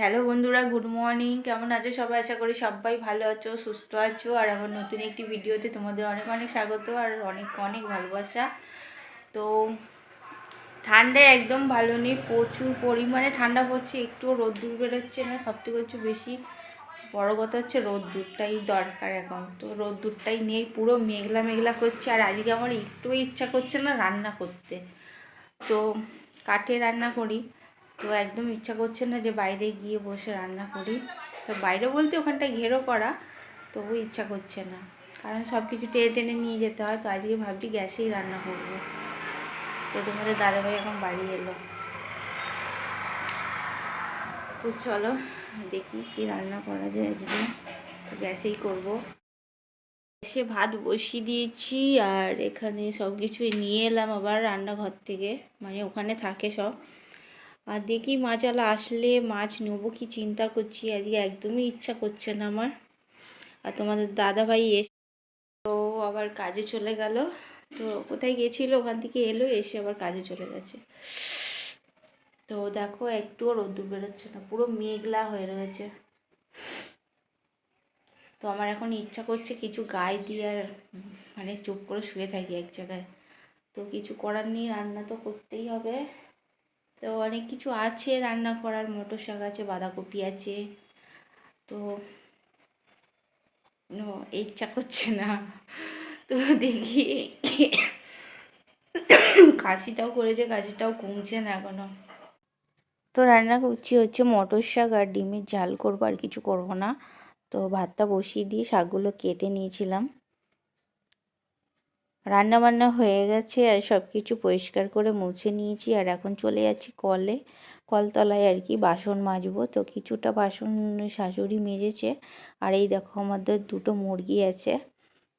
Hello বন্ধুরা, good morning. কেমন আছো সবাই? আশা করি সবাই ভালো আছো, সুস্থ আছো। আর আমার নতুন একটি ভিডিওতে তোমাদের অনেক অনেক স্বাগত আর অনেক অনেক ভালোবাসা। তো ঠান্ডায় একদম ভালো নেই, প্রচুর পরিমাণে ঠান্ডা পড়ছে, একটুও রোদ্দুর বেরোচ্ছে না। সবথেকে হচ্ছে বেশি বড় কথা হচ্ছে রোদ্দুরটাই দরকার এখন, তো রোদ্দুরটাই নেই, পুরো মেঘলা মেঘলা করছে। আর আজকে আমার একটুও ইচ্ছা করছে না রান্না করতে। তো কাঠে রান্না করি, তো একদম ইচ্ছা করছে না যে বাইরে গিয়ে বসে রান্না করি। তো বাইরে বলতে ওখানটায় ঘেরো করা, তবু ইচ্ছা করছে না, কারণ সব কিছু টেনে টেনে নিয়ে যেতে হয়। তো আজকে ভাবছি গ্যাসেই রান্না করবো। তো তোমাদের দাদাভাই এখন বাড়ি এলো, তো চলো দেখি কি রান্না করা যায় আজকে। তো গ্যাসেই করবো। এসে ভাত বসিয়ে দিয়েছি, আর এখানে সব কিছুই নিয়ে এলাম আবার রান্নাঘর থেকে, মানে ওখানে থাকে সব। আর দেখি মাছওয়ালা আসলে মাছ নেবো কি চিন্তা করছি, আজকে একদমই ইচ্ছা করছে না আমার। আর তোমাদের দাদাভাই এসে তো আবার কাজে চলে গেল। তো কোথায় গেছিলো, ওখান থেকে এলো, এসে আবার কাজে চলে গেছে। তো দেখো একটুও রোদ্দুর বেরোচ্ছে না, পুরো মেঘলা হয়ে রয়েছে। তো আমার এখন ইচ্ছা করছে কিছু গায়ে দিয়ে আর মানে চুপ করে শুয়ে থাকি এক জায়গায়। তো কিছু করার নেই, রান্না তো করতেই হবে। তো অনেক কিছু আছে রান্না করার, মটর শাক আছে, বাঁধাকপি আছে। তো ইচ্ছা করছে না। তো দেখি, কাশিটাও করেছে, কাশিটাও কমছে না এখনো। তো রান্না করছি হচ্ছে মটর শাক আর ডিমের ঝাল করবো, আর কিছু করব না। তো ভাতটা বসিয়ে দিয়ে শাকগুলো কেটে নিয়েছিলাম। রান্না বান্না হয়ে গেছে, আর সব কিছু পরিষ্কার করে মুছে নিয়েছি। আর এখন চলে যাচ্ছি কলতলায় আর কি, বাসন মাজবো। তো কিছুটা বাসন শাশুড়ি মেজেছে। আর এই দেখো আমাদের দুটো মুরগি আছে,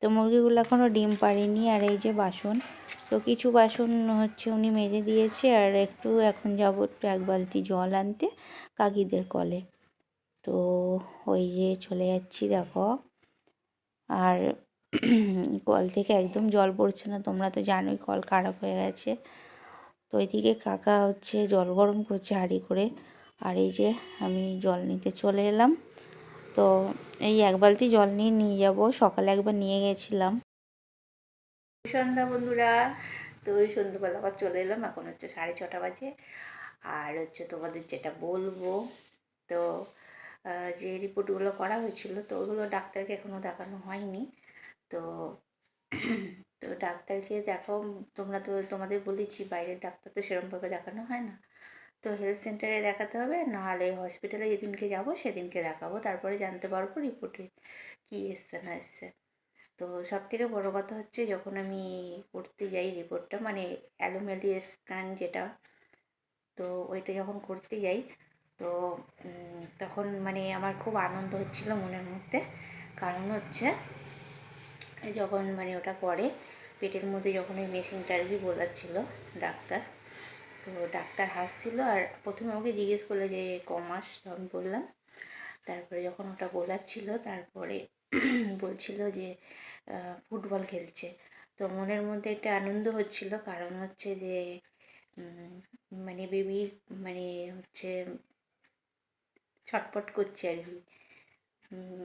তো মুরগিগুলো এখনও ডিম পাড়েনি। আর এই যে বাসন, তো কিছু বাসন হচ্ছে উনি মেজে দিয়েছে। আর একটু এখন যাবো একটু এক বালতি জল আনতে কাকিদের কলে। তো ওই যে চলে যাচ্ছি দেখো। আর কল থেকে একদম জল পড়ছে না, তোমরা তো জানোই কল খারাপ হয়ে গেছে। তো ওইদিকে কাকা হচ্ছে জল গরম করছে হাঁড়ি করে। আর এই যে আমি জল নিতে চলে এলাম। তো এই এক বালতি জল নিয়ে যাব, সকালে একবার নিয়ে গেছিলাম। সন্ধ্যা বন্ধুরা, তো ওই সন্ধ্যাবেলা আবার চলে এলাম, এখন হচ্ছে 6:30 বাজে। আর হচ্ছে তোমাদের যেটা বলবো, তো যে রিপোর্টগুলো করা হয়েছিল, তো ওগুলো ডাক্তারকে এখনও দেখানো হয়নি। তো তো ডাক্তারকে দেখাও, তোমরা তো তোমাদের বলেছি বাইরের ডাক্তার তো সেরকমভাবে দেখানো হয় না। তো হেলথ সেন্টারে দেখাতে হবে, নাহলে হসপিটালে যেদিনকে যাব সেদিনকে দেখাবো, তারপরে জানতে পারবো রিপোর্টে কী এসছে না এসছে। তো সবথেকে বড় কথা হচ্ছে যখন আমি করতে যাই রিপোর্টটা, মানে অ্যানোমালি স্ক্যান যেটা, তো ওইটা যখন করতে যাই, তো তখন মানে আমার খুব আনন্দ হচ্ছিলো মনের মধ্যে। কারণ হচ্ছে যখন মানে ওটা করে পেটের মধ্যে, যখন ওই মেশিনটা আর কি বোলাচ্ছিল ডাক্তার, তো ডাক্তার হাসছিল। আর প্রথমে আমাকে জিজ্ঞেস করলো যে কমাস, তো আমি বললাম। তারপরে যখন ওটা বোলাচ্ছিল, তারপরে বলছিল যে ফুটবল খেলছে। তো মনের মধ্যে একটা আনন্দ হচ্ছিল, কারণ হচ্ছে যে মানে বেবির মানে হচ্ছে ছটপট করছে আর কি,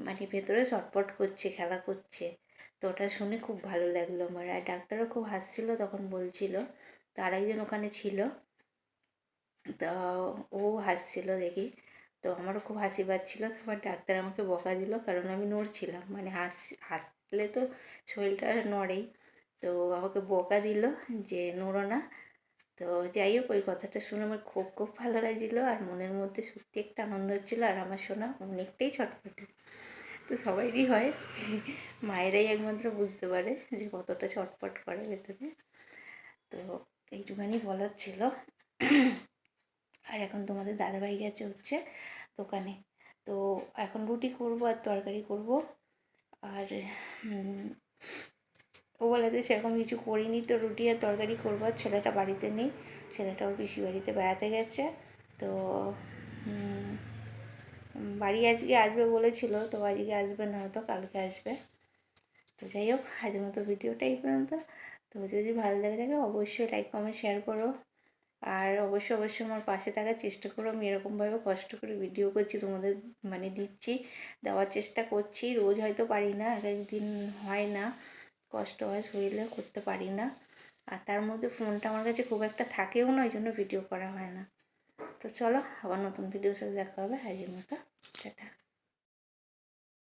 মানে ভেতরে ছটপট করছে, খেলা করছে। তো ওটা শুনে খুব ভালো লাগলো আমার। আর ডাক্তারও খুব হাসছিল তখন, বলছিল। তো আরেকজন ওখানে ছিল, তো ও হাসছিল দেখি। তো আমারও খুব হাসি পাচ্ছিল। তোমার ডাক্তার আমাকে বকা দিল, কারণ আমি নড়ছিলাম, মানে হাসলে তো শরীরটা নড়েই। তো আমাকে বকা দিল যে নড়ো না। তো যাই হোক, ওই কথাটা শুনে আমার খুব খুব ভালো লাগছিলো, আর মনের মধ্যে সত্যি একটা আনন্দ হচ্ছিলো। আর আমার শোনা অনেকটাই ছটফটে, তো সবাইরই হয়, মায়েরাই একমাত্র বুঝতে পারে যে কতটা ছটফট করে ভেতরে। তো এইটুখানি বলার ছিল। আর এখন তোমাদের দাদাভাই গেছে হচ্ছে দোকানে। তো এখন রুটি করব আর তরকারি করব। আর ও বলেতে সেরকম কিছু করিনি, তো রুটি আর তরকারি করবো। আর ছেলেটা বাড়িতে নেই, ছেলেটা ওর পিসি বাড়িতে বেড়াতে গেছে। তো বাড়ি আজকে আসবে বলেছিল, তো আজকে আসবে না, হয়তো কালকে আসবে। তো যাই হোক, আজকের মতো ভিডিওটা এই পর্যন্ত। তো যদি ভালো লেগে থাকে অবশ্যই লাইক কমেন্ট শেয়ার করো। আর অবশ্যই আমার পাশে থাকার চেষ্টা করো। আমি এরকমভাবে কষ্ট করে ভিডিও করছি, তোমাদের মানে দিচ্ছি, দেওয়ার চেষ্টা করছি। রোজ হয়তো পারি না, এক একদিন হয় না, কষ্ট হয় শরীরে, করতে পারি না। আর তার মধ্যে ফোনটা আমার কাছে খুব একটা থাকেও না, ওই জন্য ভিডিও করা হয় না। তো চলো, আবার নতুন ভিডিওর সাথে দেখা হবে। আজকের মতো